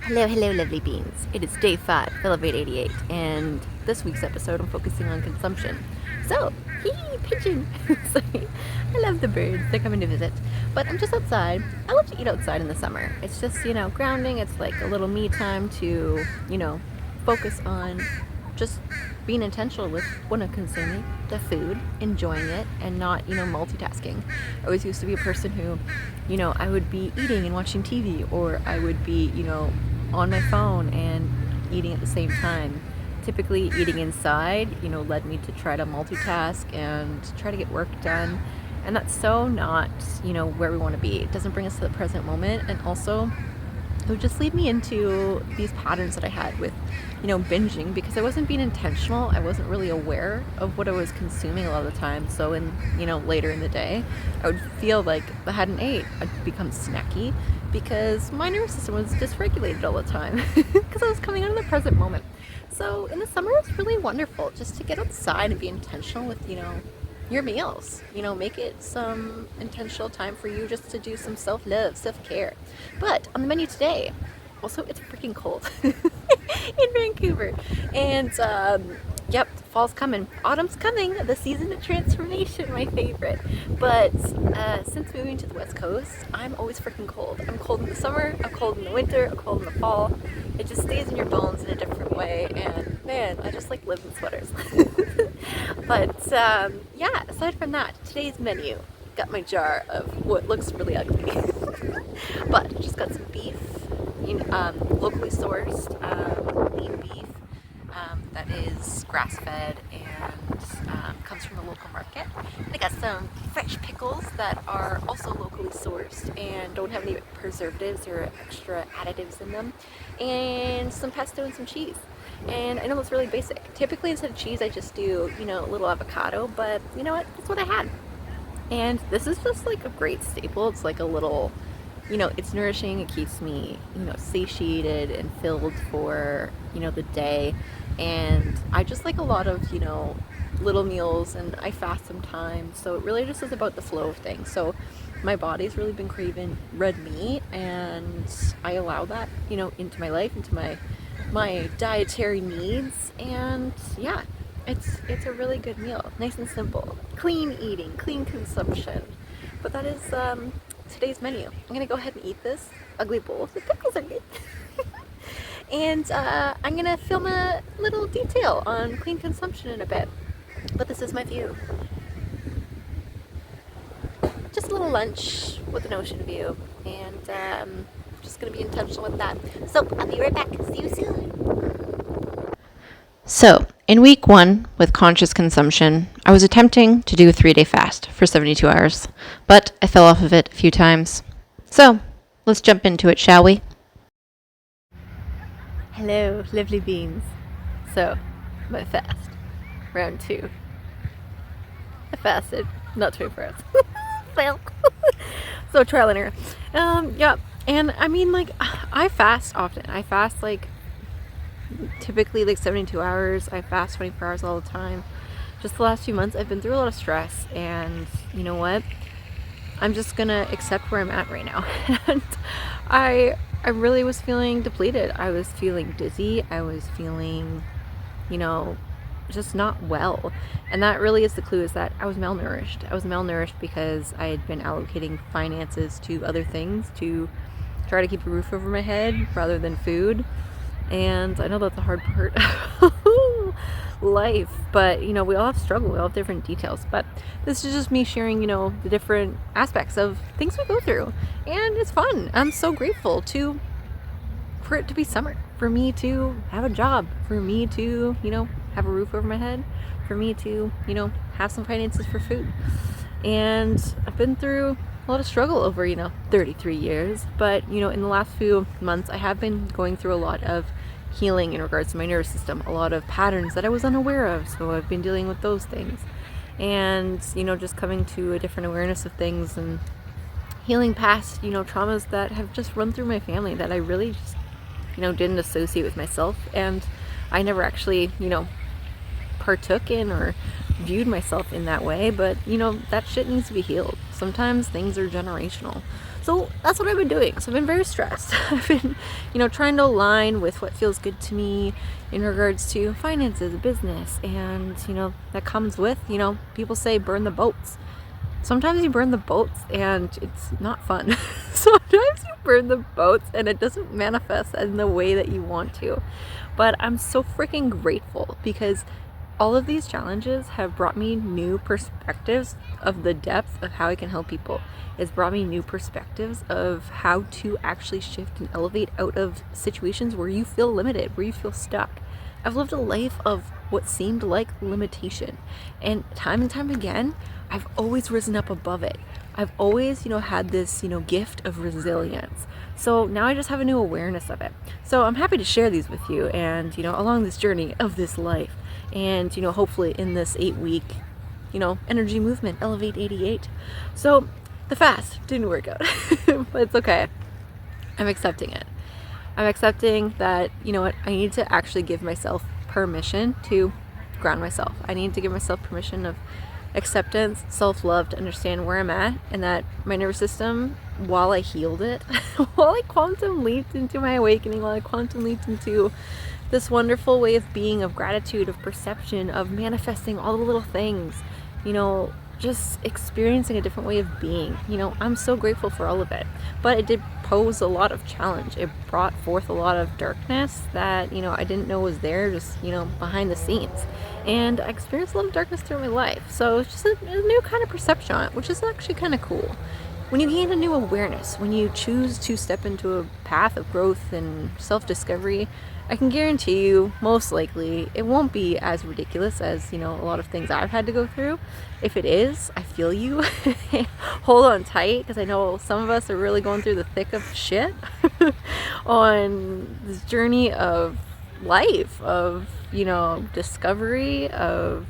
Hello, lovely beans. It is day 5 of Elevate 88, and this week's episode I'm focusing on consumption. So, pigeon! Sorry, I love the birds, they're coming to visit. But I'm just outside. I love to eat outside in the summer. It's just, grounding. It's like a little me time to, focus on just being intentional with what I'm consuming, the food, enjoying it, and not, multitasking. I always used to be a person who, I would be eating and watching TV, or I would be, on my phone and eating at the same time. Typically eating inside, led me to try to multitask and try to get work done. And that's so not, where we want to be. It doesn't bring us to the present moment. And also, it would just lead me into these patterns that I had with, binging, because I wasn't being intentional. I wasn't really aware of what I was consuming a lot of the time. So in, later in the day, I would feel like if I hadn't ate, I'd become snacky because my nervous system was dysregulated all the time because I was coming out of the present moment. So in the summer, it's really wonderful just to get outside and be intentional with, your meals. Make it some intentional time for you just to do some self-love, self-care. But on the menu today, also it's freaking cold in Vancouver. And yep, fall's coming, autumn's coming, the season of transformation, my favorite. But since moving to the West Coast, I'm always freaking cold. I'm cold in the summer, I'm cold in the winter, I'm cold in the fall. It just stays in your bones in a different way, and man, I just live in sweaters. But yeah, aside from that, today's menu, got my jar of what looks really ugly. But just got some beef, locally sourced, lean beef. That is grass-fed and comes from the local market. And I got some fresh pickles that are also locally sourced and don't have any preservatives or extra additives in them, and some pesto and some cheese. And I know it's really basic. Typically instead of cheese I just do, a little avocado, but you know what? That's what I had. And this is just like a great staple. It's like a little, it's nourishing. It keeps me, satiated and filled for, the day. And I just like a lot of, little meals, and I fast sometimes. So it really just is about the flow of things. So my body's really been craving red meat, and I allow that, into my life, into my dietary needs. And yeah, it's a really good meal. Nice and simple. Clean eating, clean consumption. But that is today's menu. I'm gonna go ahead and eat this ugly bowl. The pickles are good. And I'm gonna film a little detail on clean consumption in a bit. But this is my view. Just a little lunch with an ocean view. And just gonna be intentional with that. So I'll be right back. See you soon. So in week 1 with conscious consumption, I was attempting to do a 3-day fast for 72 hours, but I fell off of it a few times. So let's jump into it, shall we? Hello, lovely beans. So, my fast, round 2. I fasted, not 24 hours. Fail. So trial and error. Yeah, and I mean, like, I fast often. I fast like typically like 72 hours. I fast 24 hours all the time. Just the last few months, I've been through a lot of stress, and you know what? I'm just gonna accept where I'm at right now. And I really was feeling depleted. I was feeling dizzy. I was feeling, just not well. And that really is the clue, is that I was malnourished. I was malnourished because I had been allocating finances to other things to try to keep a roof over my head rather than food. And I know that's the hard part of life, but we all have struggle, we all have different details. But this is just me sharing, the different aspects of things we go through, and it's fun. I'm so grateful for it to be summer, for me to have a job, for me to, have a roof over my head, for me to, have some finances for food. And I've been through a lot of struggle over, 33 years. But, in the last few months, I have been going through a lot of healing in regards to my nervous system, a lot of patterns that I was unaware of. So I've been dealing with those things. And, just coming to a different awareness of things and healing past, traumas that have just run through my family that I really just, didn't associate with myself. And I never actually, partook in or viewed myself in that way. But that shit needs to be healed. Sometimes things are generational. So that's what I've been doing. So I've been very stressed. I've been trying to align with what feels good to me in regards to finances, business, and that comes with, people say burn the boats. Sometimes you burn the boats and it's not fun. Sometimes you burn the boats and it doesn't manifest in the way that you want to. But I'm so freaking grateful, because all of these challenges have brought me new perspectives of the depth of how I can help people. It's brought me new perspectives of how to actually shift and elevate out of situations where you feel limited, where you feel stuck. I've lived a life of what seemed like limitation, and time again, I've always risen up above it. I've always, had this, gift of resilience. So now I just have a new awareness of it. So I'm happy to share these with you, and, along this journey of this life. And, hopefully in this 8-week, energy movement, Elevate 88. So the fast didn't work out, but it's okay. I'm accepting it. I'm accepting that, I need to actually give myself permission to ground myself. I need to give myself permission of acceptance, self-love, to understand where I'm at, and that my nervous system, while I healed it, while I quantum leaped into my awakening, while I quantum leaped into this wonderful way of being, of gratitude, of perception, of manifesting all the little things, just experiencing a different way of being. I'm so grateful for all of it. But it did pose a lot of challenge. It brought forth a lot of darkness that, I didn't know was there, just, behind the scenes. And I experienced a lot of darkness through my life. So it's just a new kind of perception on it, which is actually kind of cool. When you gain a new awareness, when you choose to step into a path of growth and self-discovery, I can guarantee you, most likely, it won't be as ridiculous as, a lot of things I've had to go through. If it is, I feel you. Hold on tight, because I know some of us are really going through the thick of shit on this journey of life, of, discovery, of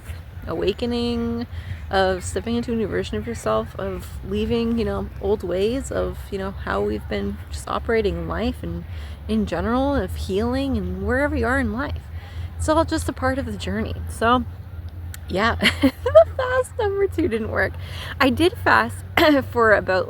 awakening, of stepping into a new version of yourself, of leaving, old ways of, how we've been just operating in life and in general, of healing and wherever you are in life. It's all just a part of the journey. So yeah, the fast number 2 didn't work. I did fast for about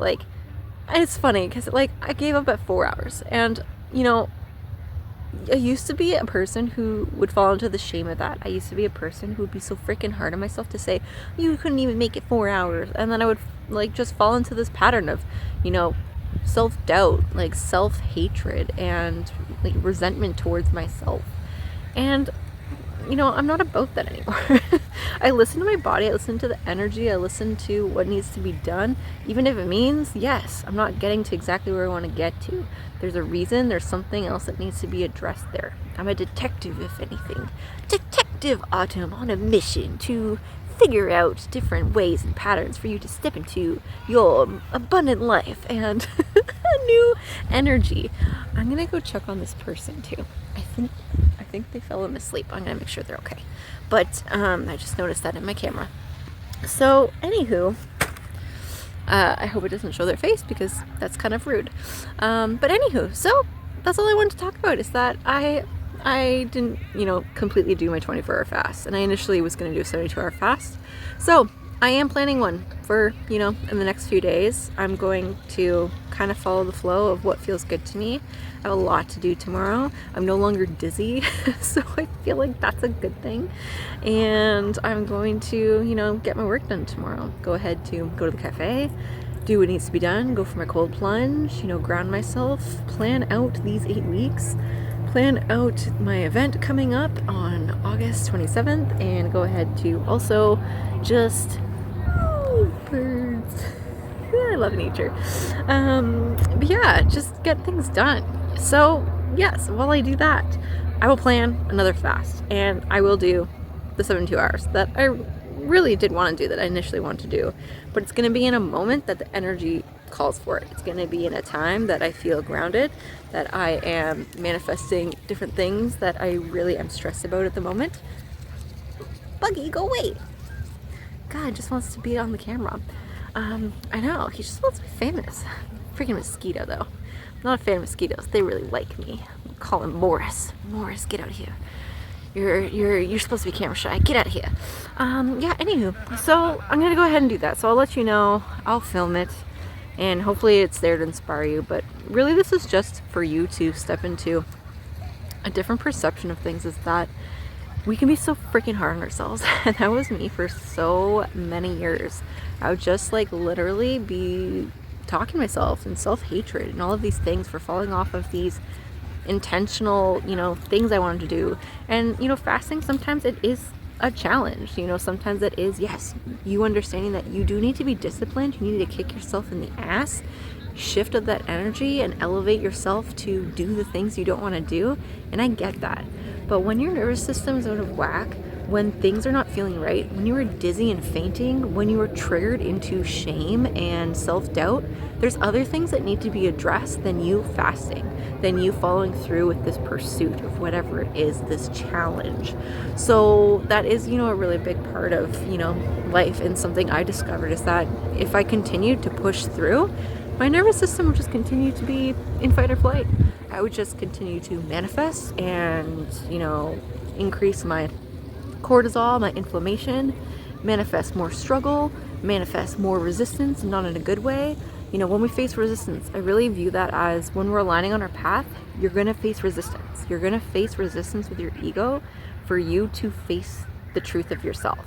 it's funny because I gave up at 4 hours, and I used to be a person who would fall into the shame of that. I used to be a person who would be so freaking hard on myself to say, you couldn't even make it 4 hours. And then I would just fall into this pattern of, self-doubt, self-hatred, and resentment towards myself. And, I'm not about that anymore. I listen to my body, I listen to the energy, I listen to what needs to be done, even if it means, yes, I'm not getting to exactly where I want to get to. There's a reason, there's something else that needs to be addressed there. I'm a detective, if anything. Detective Autumn on a mission to figure out different ways and patterns for you to step into your abundant life and a new energy. I'm gonna go check on this person too. I think they fell asleep. I'm gonna make sure they're okay. But I just noticed that in my camera. So anywho, I hope it doesn't show their face because that's kind of rude. But anywho, so that's all I wanted to talk about, is that I didn't, completely do my 24-hour fast, and I initially was going to do a 72-hour fast. So I am planning one for, in the next few days. I'm going to kind of follow the flow of what feels good to me. I have a lot to do tomorrow. I'm no longer dizzy, so I feel like that's a good thing. And I'm going to, get my work done tomorrow. Go ahead to go to the cafe, do what needs to be done, go for my cold plunge, ground myself, plan out these 8 weeks, plan out my event coming up on August 27th, and go ahead to also just birds. I love nature. But yeah, just get things done. So yes, while I do that, I will plan another fast, and I will do the 72 hours that I really did want to do, that I initially wanted to do. But it's going to be in a moment that the energy calls for it. It's going to be in a time that I feel grounded, that I am manifesting different things that I really am stressed about at the moment. Buggy, go away. God just wants to be on the camera. I know, he just wants to be famous. Freaking mosquito though. I'm not a fan of mosquitoes. They really like me. I call him Morris. Morris, get out of here. You're supposed to be camera shy. Get out of here. Yeah, anywho. So I'm gonna go ahead and do that. So I'll let you know. I'll film it, and hopefully it's there to inspire you. But really, this is just for you to step into a different perception of things, is that we can be so freaking hard on ourselves. And that was me for so many years. I would just literally be talking to myself and self-hatred and all of these things for falling off of these intentional, things I wanted to do. And, fasting, sometimes it is a challenge. Sometimes it is, yes, you understanding that you do need to be disciplined. You need to kick yourself in the ass, shift of that energy, and elevate yourself to do the things you don't want to do. And I get that. But when your nervous system is out of whack, when things are not feeling right, when you are dizzy and fainting, when you are triggered into shame and self-doubt, there's other things that need to be addressed than you fasting, than you following through with this pursuit of whatever it is, this challenge. So that is, a really big part of, life. And something I discovered is that if I continued to push through, my nervous system would just continue to be in fight or flight. I would just continue to manifest and, increase my cortisol, my inflammation, manifest more struggle, manifest more resistance, not in a good way. When we face resistance, I really view that as when we're aligning on our path, you're going to face resistance. You're going to face resistance with your ego for you to face the truth of yourself.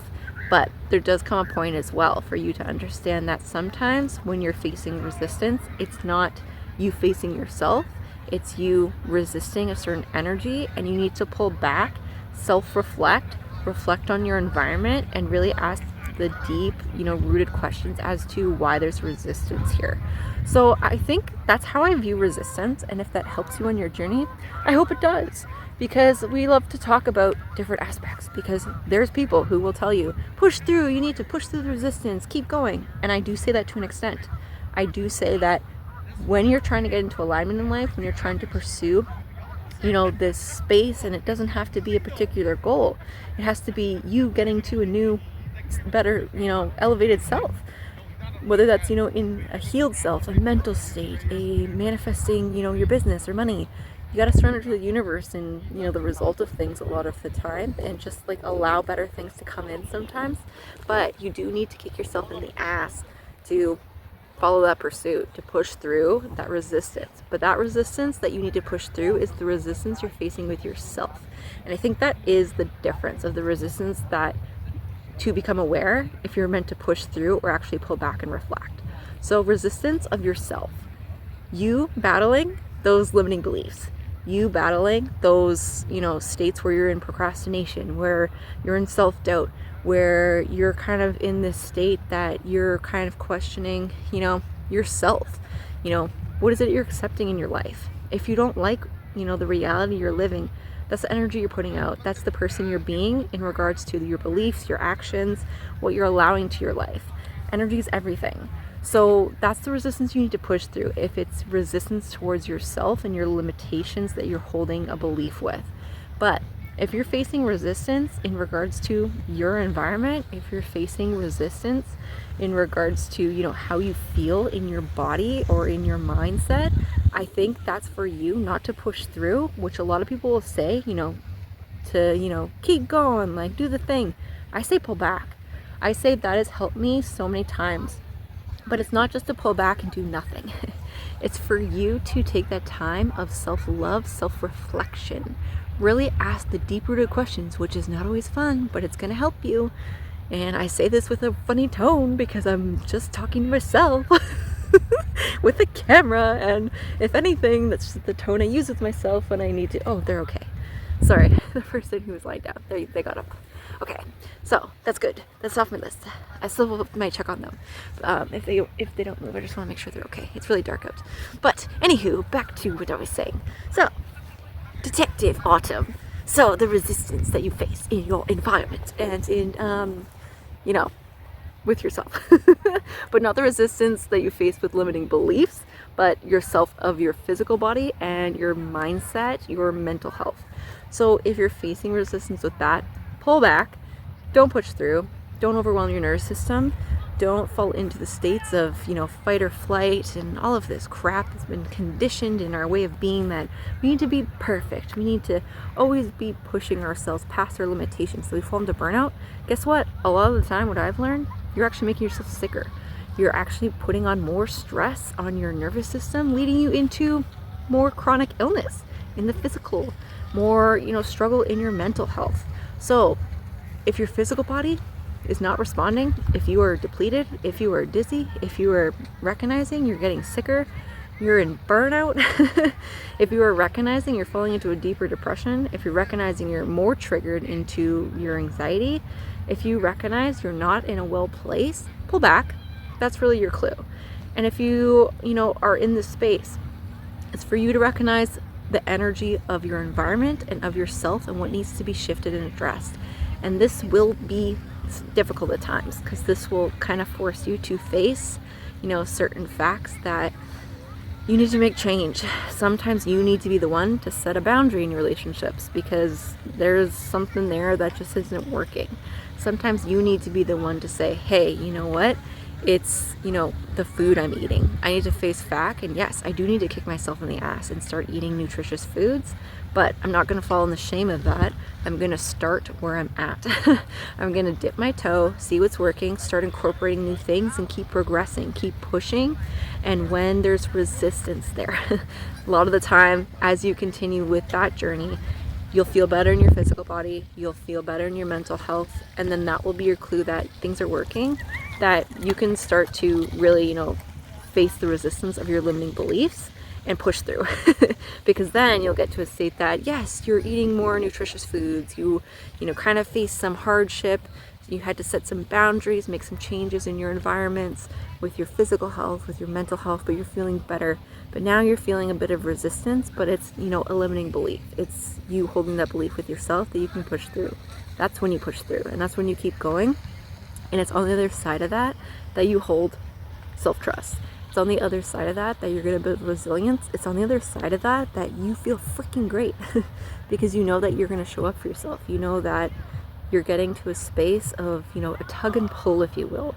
But there does come a point as well for you to understand that sometimes when you're facing resistance, it's not you facing yourself, it's you resisting a certain energy, and you need to pull back, self-reflect, reflect on your environment, and really ask the deep, rooted questions as to why there's resistance here. So I think that's how I view resistance, and if that helps you on your journey, I hope it does. Because we love to talk about different aspects, because there's people who will tell you, push through, you need to push through the resistance, keep going. And I do say that to an extent. I do say that when you're trying to get into alignment in life, when you're trying to pursue, this space, and it doesn't have to be a particular goal. It has to be you getting to a new, better, elevated self. Whether that's, in a healed self, a mental state, a manifesting, your business or money. You got to surrender to the universe and, the result of things a lot of the time, and just allow better things to come in sometimes. But you do need to kick yourself in the ass to follow that pursuit, to push through that resistance. But that resistance that you need to push through is the resistance you're facing with yourself. And I think that is the difference of the resistance that to become aware if you're meant to push through or actually pull back and reflect. So resistance of yourself, you battling those limiting beliefs, you battling those, states where you're in procrastination, where you're in self-doubt, where you're kind of in this state that you're kind of questioning, yourself. What is it you're accepting in your life? If you don't like, the reality you're living, that's the energy you're putting out. That's the person you're being in regards to your beliefs, your actions, what you're allowing to your life. Energy is everything. So that's the resistance you need to push through. If it's resistance towards yourself and your limitations that you're holding a belief with. But if you're facing resistance in regards to your environment, if you're facing resistance in regards to, how you feel in your body or in your mindset, I think that's for you not to push through, which a lot of people will say, to, keep going, like do the thing. I say pull back. I say that has helped me so many times. But it's not just to pull back and do nothing. It's for you to take that time of self-love, self-reflection. Really ask the deep-rooted questions, which is not always fun, but it's going to help you. And I say this with a funny tone because I'm just talking to myself with a camera. And if anything, that's just the tone I use with myself when I need to. Oh, they're okay. Sorry, the person who was lying down, they got up. Okay, so that's good. That's off my list. I still might check on them. If they don't move, I just want to make sure they're okay. It's really dark out. But anywho, back to what I was saying. So, Detective Autumn. So the resistance that you face in your environment and in, with yourself. But not the resistance that you face with limiting beliefs, but yourself of your physical body and your mindset, your mental health. So if you're facing resistance with that, pull back, don't push through, don't overwhelm your nervous system, don't fall into the states of, fight or flight and all of this crap that's been conditioned in our way of being, that we need to be perfect. We need to always be pushing ourselves past our limitations so we fall into burnout. Guess what? A lot of the time, what I've learned, you're actually making yourself sicker. You're actually putting on more stress on your nervous system, leading you into more chronic illness in the physical, more, struggle in your mental health. So if your physical body is not responding, if you are depleted, if you are dizzy, if you are recognizing you're getting sicker, you're in burnout, if you are recognizing you're falling into a deeper depression, if you're recognizing you're more triggered into your anxiety, if you recognize you're not in a well place, pull back. That's really your clue. And if you, are in this space, it's for you to recognize the energy of your environment and of yourself and what needs to be shifted and addressed. And this will be difficult at times because this will kind of force you to face, certain facts that you need to make change. Sometimes you need to be the one to set a boundary in your relationships because there's something there that just isn't working. Sometimes you need to be the one to say, hey, you know what? It's, the food I'm eating. I need to face fact, and yes, I do need to kick myself in the ass and start eating nutritious foods, but I'm not going to fall in the shame of that. I'm going to start where I'm at. I'm going to dip my toe, see what's working, start incorporating new things, and keep progressing, keep pushing. And when there's resistance there, a lot of the time, as you continue with that journey, you'll feel better in your physical body, you'll feel better in your mental health, and then that will be your clue that things are working, that you can start to really, face the resistance of your limiting beliefs and push through. Because then you'll get to a state that, yes, you're eating more nutritious foods, you kind of face some hardship, you had to set some boundaries, make some changes in your environments with your physical health, with your mental health, but you're feeling better. But now you're feeling a bit of resistance, but it's, a limiting belief. It's you holding that belief with yourself that you can push through. That's when you push through, and that's when you keep going. And it's on the other side of that you hold self-trust. It's on the other side of that you're going to build resilience. It's on the other side of that you feel freaking great because you know that you're going to show up for yourself. You know that you're getting to a space of, a tug and pull, if you will,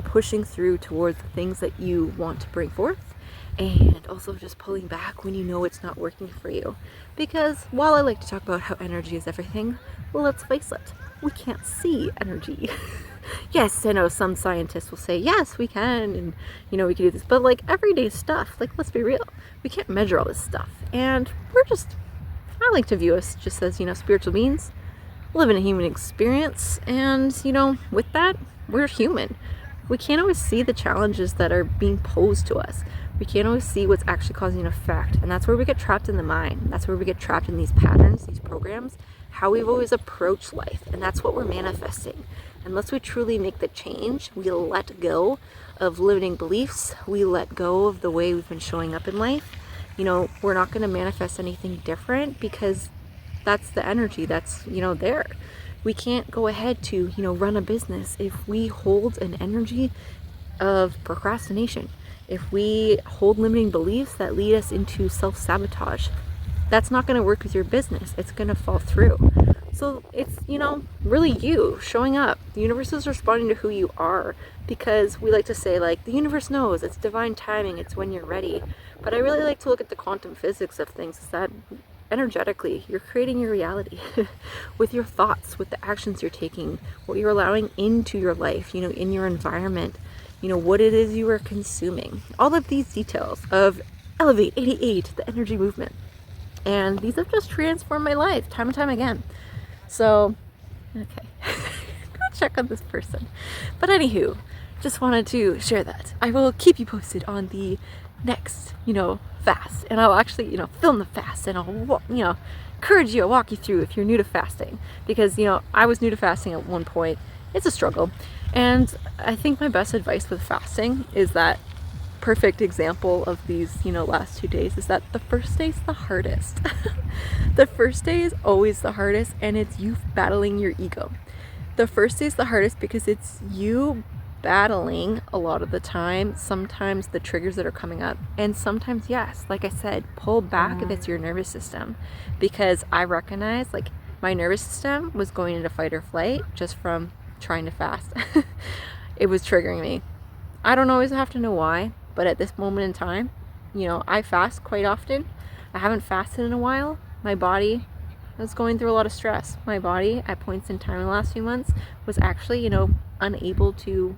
pushing through towards the things that you want to bring forth, and also just pulling back when you know it's not working for you. Because while I like to talk about how energy is everything, well, let's face it, we can't see energy. Yes, I know some scientists will say, yes, we can, and, we can do this, but like everyday stuff, like, let's be real, we can't measure all this stuff, and I like to view us just as, spiritual beings, living a human experience, and, with that, we're human. We can't always see the challenges that are being posed to us. We can't always see what's actually causing an effect, and that's where we get trapped in the mind. That's where we get trapped in these patterns, these programs, how we've always approached life, and that's what we're manifesting. Unless we truly make the change, we let go of limiting beliefs, we let go of the way we've been showing up in life, we're not going to manifest anything different because that's the energy that's, there. We can't go ahead to, run a business if we hold an energy of procrastination, if we hold limiting beliefs that lead us into self-sabotage. that's not going to work with your business. It's going to fall through. So it's, really you showing up. The universe is responding to who you are, because we like to say, like, the universe knows, it's divine timing, it's when you're ready. But I really like to look at the quantum physics of things, is that energetically you're creating your reality with your thoughts, with the actions you're taking, what you're allowing into your life, in your environment, what it is you are consuming. All of these details of Elevate 88, the energy movement. And these have just transformed my life time and time again. So, okay, go check on this person. But anywho, just wanted to share that. I will keep you posted on the next, fast. And I'll actually, film the fast, and I'll, encourage you, I'll walk you through if you're new to fasting. Because, I was new to fasting at one point. It's a struggle. And I think my best advice with fasting is that perfect example of these, last 2 days is that the first day is the hardest. The first day is always the hardest, and it's you battling your ego. The first day is the hardest because it's you battling a lot of the time, sometimes the triggers that are coming up, and sometimes, yes, like I said, pull back if it's your nervous system, because I recognize, like, my nervous system was going into fight or flight just from trying to fast. It was triggering me. I don't always have to know why, but at this moment in time, I fast quite often. I haven't fasted in a while. My body was going through a lot of stress. My body, at points in time in the last few months, was actually, unable to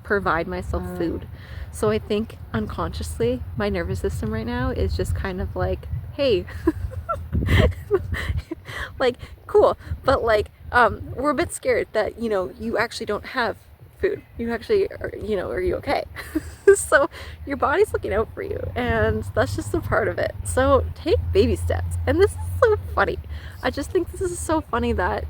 provide myself food. So I think unconsciously, my nervous system right now is just kind of like, hey, like, cool, but like, we're a bit scared that, you actually don't have food. You actually are, are you okay? So your body's looking out for you, and that's just a part of it. So take baby steps. And this is so funny. I just think this is so funny that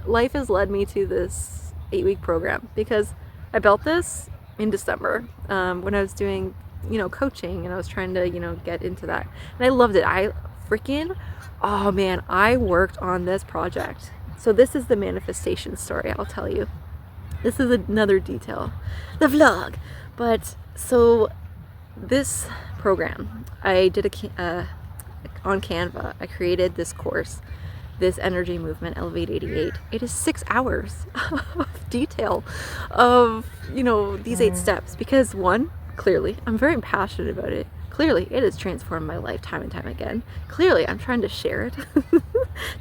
life has led me to this 8-week program, because I built this in December when I was doing, coaching, and I was trying to, get into that. And I loved it. Oh man, I worked on this project. So this is the manifestation story, I'll tell you. This is another detail, the vlog. But so this program, I did on Canva. I created this course, this energy movement, Elevate 88. It is 6 hours of detail of, these 8 steps, because one, clearly, I'm very passionate about it. Clearly, it has transformed my life time and time again. Clearly, I'm trying to share it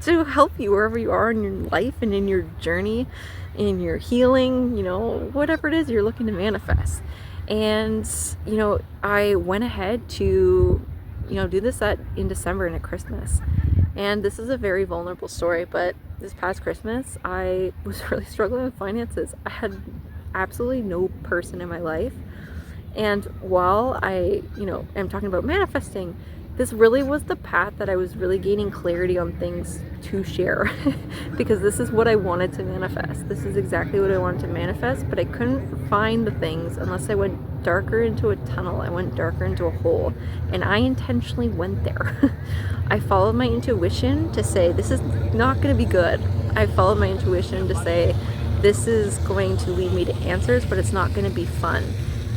to help you wherever you are in your life and in your journey, in your healing, whatever it is you're looking to manifest. And, I went ahead to, do this in December and at Christmas. And this is a very vulnerable story, but this past Christmas, I was really struggling with finances. I had absolutely no person in my life. And while I, am talking about manifesting, this really was the path that I was really gaining clarity on things to share because this is what I wanted to manifest. This is exactly what I wanted to manifest, but I couldn't find the things unless I went darker into a tunnel. I went darker into a hole, and I intentionally went there. I followed my intuition to say, this is not going to be good. I followed my intuition to say, this is going to lead me to answers, but it's not going to be fun.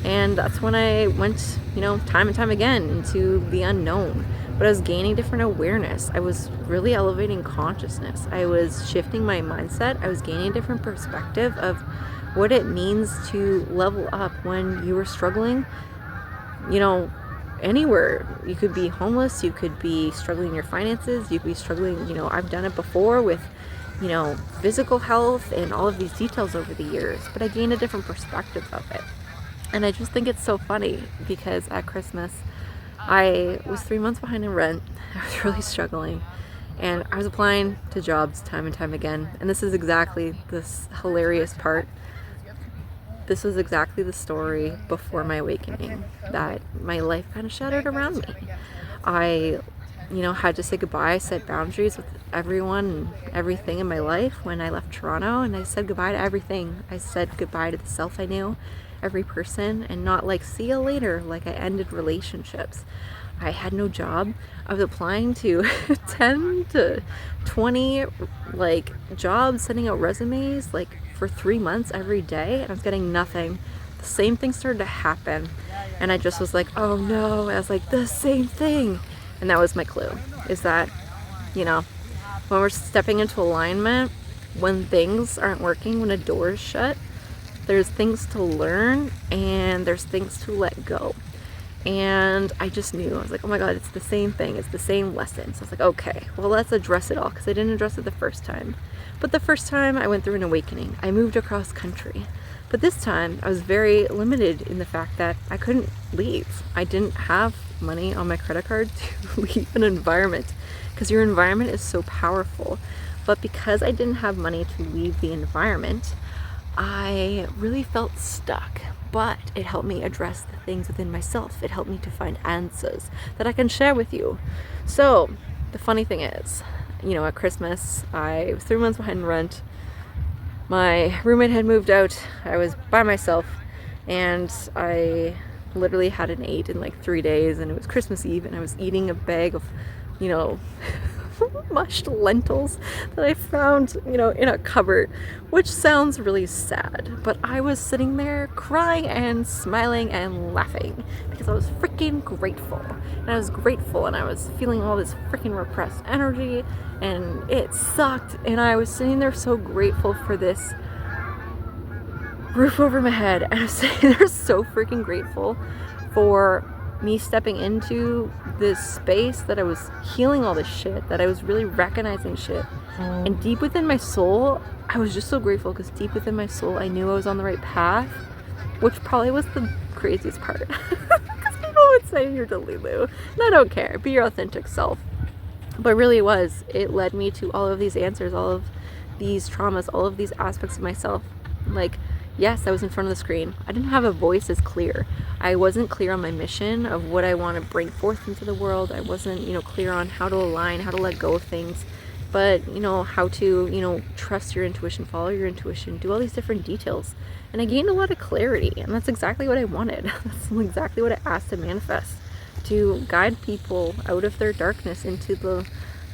And that's when I went, time and time again into the unknown. But I was gaining different awareness. I was really elevating consciousness. I was shifting my mindset. I was gaining a different perspective of what it means to level up when you are struggling, anywhere. You could be homeless. You could be struggling in your finances. You could be struggling, I've done it before with, physical health and all of these details over the years. But I gained a different perspective of it. And I just think it's so funny because at Christmas, I was 3 months behind in rent. I was really struggling. And I was applying to jobs time and time again. And this is exactly this hilarious part. This was exactly the story before my awakening, that my life kind of shattered around me. I, had to say goodbye. I set boundaries with everyone and everything in my life when I left Toronto. And I said goodbye to everything. I said goodbye to the self I knew, every person, and not like see you later, like I ended relationships. I had no job. I was applying to 10 to 20 like jobs, sending out resumes like for 3 months every day, and I was getting nothing. The same thing started to happen, and I just was like, oh no. I was like, the same thing. And that was my clue, is that, you know, when we're stepping into alignment, when things aren't working, when a door is shut, there's things to learn and there's things to let go. And I just knew, I was like, oh my God, it's the same thing, it's the same lesson. So I was like, okay, well, let's address it all, because I didn't address it the first time. But the first time I went through an awakening, I moved across country. But this time I was very limited in the fact that I couldn't leave. I didn't have money on my credit card to leave an environment, because your environment is so powerful. But because I didn't have money to leave the environment, I really felt stuck. But it helped me address the things within myself. It helped me to find answers that I can share with you. So the funny thing is, you know, at Christmas, I was 3 months behind rent. My roommate had moved out. I was by myself, and I literally hadn't ate in like 3 days, and it was Christmas Eve, and I was eating a bag of, you know, mushed lentils that I found, you know, in a cupboard, which sounds really sad, but I was sitting there crying and smiling and laughing because I was freaking grateful. And I was grateful, and I was feeling all this freaking repressed energy, and it sucked, and I was sitting there so grateful for this roof over my head, and I was sitting there so freaking grateful for me stepping into this space that I was healing all this shit, that I was really recognizing shit. And deep within my soul, I was just so grateful, because deep within my soul, I knew I was on the right path, which probably was the craziest part. Because people would say you're Delulu, and I don't care, be your authentic self. But really it was, it led me to all of these answers, all of these traumas, all of these aspects of myself. Like, yes, I was in front of the screen. I didn't have a voice as clear. I wasn't clear on my mission of what I want to bring forth into the world. I wasn't, you know, clear on how to align, how to let go of things, but, you know, how to, you know, trust your intuition, follow your intuition, do all these different details. And I gained a lot of clarity, and that's exactly what I wanted. That's exactly what I asked to manifest, to guide people out of their darkness into the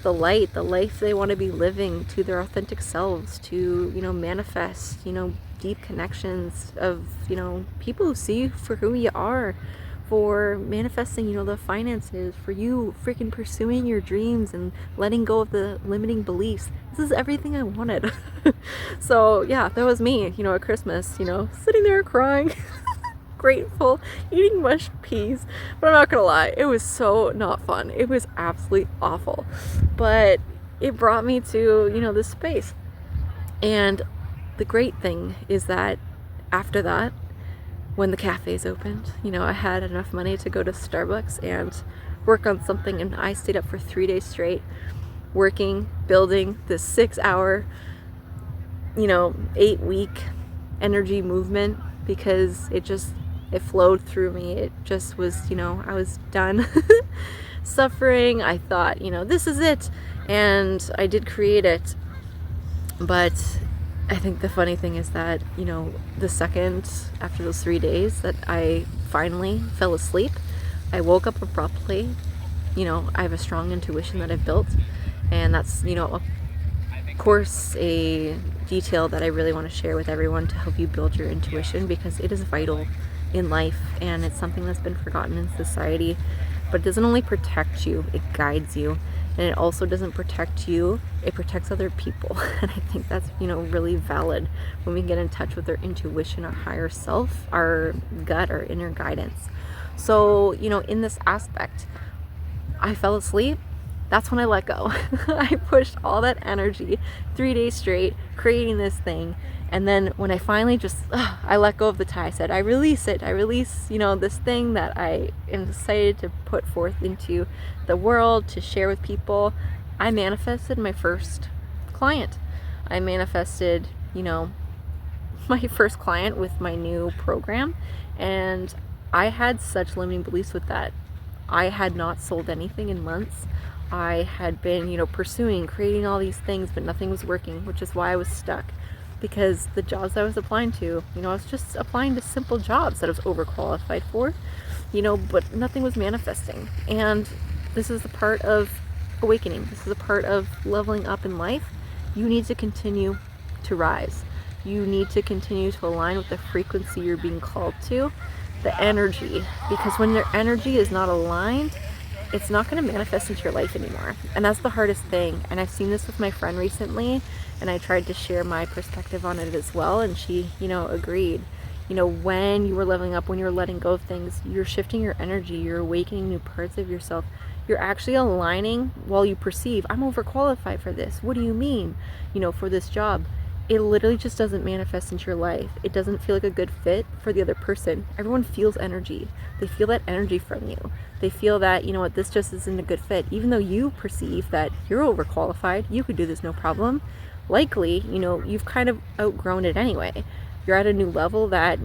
light, the life they want to be living, to their authentic selves, to, you know, manifest, you know, deep connections of, you know, people who see you for who you are, for manifesting, you know, the finances, for you freaking pursuing your dreams and letting go of the limiting beliefs. This is everything I wanted. So yeah, that was me, you know, at Christmas, you know, sitting there crying, grateful, eating mushed peas. But I'm not gonna lie, it was so not fun. It was absolutely awful, but it brought me to, you know, this space. And the great thing is that after that, when the cafes opened, you know, I had enough money to go to Starbucks and work on something, and I stayed up for 3 days straight working, building this 6-hour, you know, 8-week energy movement, because it flowed through me. It just was, you know, I was done suffering. I thought, you know, this is it, and I did create it. But I think the funny thing is that, you know, the second after those 3 days that I finally fell asleep, I woke up abruptly. You know, I have a strong intuition that I've built, and that's, you know, of course, a detail that I really want to share with everyone to help you build your intuition, because it is vital in life, and it's something that's been forgotten in society. But it doesn't only protect you, it guides you. And it also doesn't protect you, it protects other people. And I think that's, you know, really valid when we get in touch with our intuition, our higher self, our gut, our inner guidance. So, you know, in this aspect, I fell asleep. That's when I let go. I pushed all that energy 3 days straight, creating this thing. And then when I finally just, I let go of the tie, I said, I release it. I release, you know, this thing that I am excited to put forth into the world, to share with people. I manifested my first client. I manifested, you know, my first client with my new program. And I had such limiting beliefs with that. I had not sold anything in months. I had been, you know, pursuing, creating all these things, but nothing was working, which is why I was stuck. Because the jobs I was applying to, you know, I was just applying to simple jobs that I was overqualified for, you know, but nothing was manifesting. And this is the part of awakening. This is a part of leveling up in life. You need to continue to rise. You need to continue to align with the frequency you're being called to, the energy. Because when your energy is not aligned, it's not going to manifest into your life anymore. And that's the hardest thing. And I've seen this with my friend recently, and I tried to share my perspective on it as well, and she, agreed. When you were leveling up, when you're letting go of things, you're shifting your energy, you're awakening new parts of yourself. You're actually aligning while you perceive, I'm overqualified for this. What do you mean, for this job? It literally just doesn't manifest into your life. It doesn't feel like a good fit for the other person. Everyone feels energy. They feel that energy from you. They feel that, this just isn't a good fit. Even though you perceive that you're overqualified, you could do this no problem. Likely, you've kind of outgrown it anyway. You're at a new level that,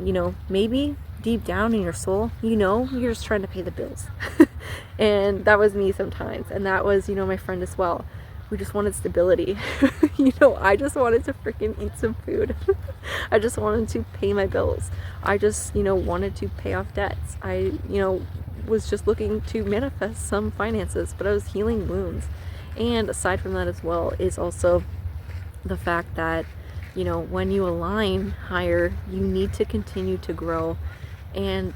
maybe deep down in your soul, you're just trying to pay the bills. And that was me sometimes. And that was, my friend as well. We just wanted stability. I just wanted to freaking eat some food. I just wanted to pay my bills. I just, wanted to pay off debts. I, was just looking to manifest some finances, but I was healing wounds. And aside from that as well is also the fact that, when you align higher, you need to continue to grow. And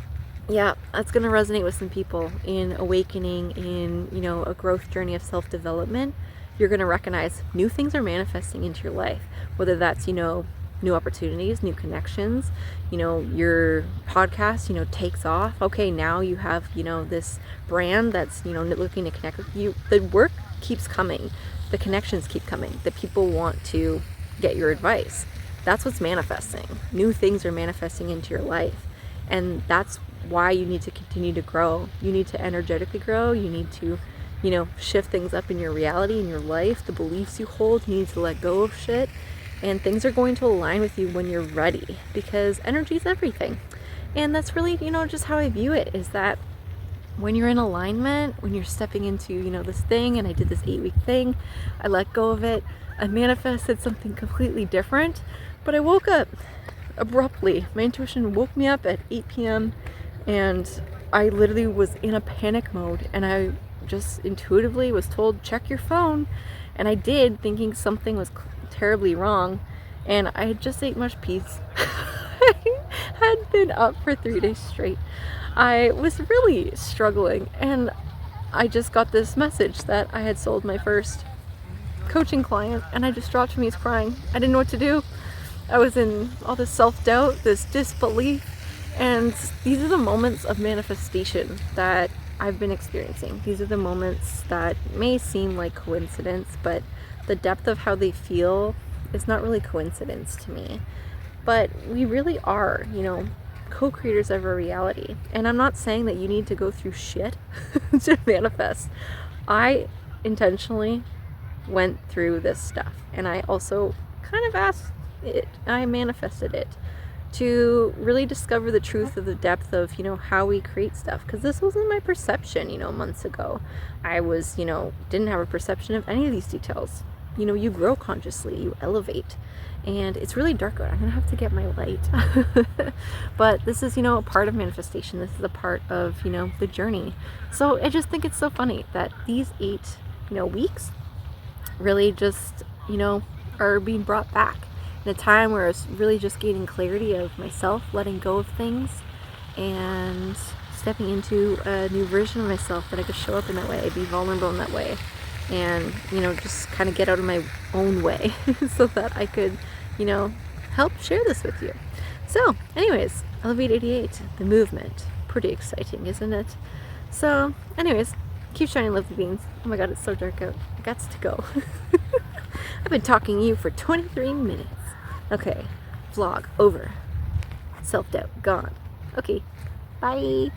yeah, that's going to resonate with some people in awakening, in, a growth journey of self-development. You're going to recognize new things are manifesting into your life, whether that's, new opportunities, new connections, your podcast, takes off. Okay, now you have, this brand that's, looking to connect with you. The work keeps coming. The connections keep coming. The people want to get your advice. That's what's manifesting. New things are manifesting into your life. And that's why you need to continue to grow. You need to energetically grow. You need to shift things up in your reality, in your life, the beliefs you hold. You need to let go of shit, and things are going to align with you when you're ready, because energy is everything. And that's really, just how I view it, is that when you're in alignment, when you're stepping into, this thing, and I did this 8-week thing, I let go of it, I manifested something completely different, but I woke up abruptly. My intuition woke me up at 8 p.m. and I literally was in a panic mode, and I just intuitively was told, check your phone. And I did, thinking something was terribly wrong, and I had just ate much peas. I had been up for 3 days straight. I was really struggling, and I just got this message that I had sold my first coaching client, and I just dropped to my knees crying. I didn't know what to do. I was in all this self-doubt, this disbelief, and these are the moments of manifestation that I've been experiencing. These are the moments that may seem like coincidence, but the depth of how they feel is not really coincidence to me. But we really are, co-creators of our reality. And I'm not saying that you need to go through shit to manifest. I intentionally went through this stuff, and I also kind of asked it, I manifested it to really discover the truth of the depth of, how we create stuff. Because this wasn't my perception, months ago. I was, didn't have a perception of any of these details. You grow consciously, you elevate. And it's really dark out. I'm going to have to get my light. But this is, a part of manifestation. This is a part of, the journey. So I just think it's so funny that these 8, weeks really just, are being brought back in a time where I was really just gaining clarity of myself, letting go of things, and stepping into a new version of myself that I could show up in that way, be vulnerable in that way, and, just kind of get out of my own way so that I could, help share this with you. So, anyways, Elevate 88, the movement. Pretty exciting, isn't it? So, anyways, keep shining, lovely beings. Oh my god, it's so dark out. I got to go. I've been talking to you for 23 minutes. Okay, vlog over. Self-doubt gone. Okay, bye.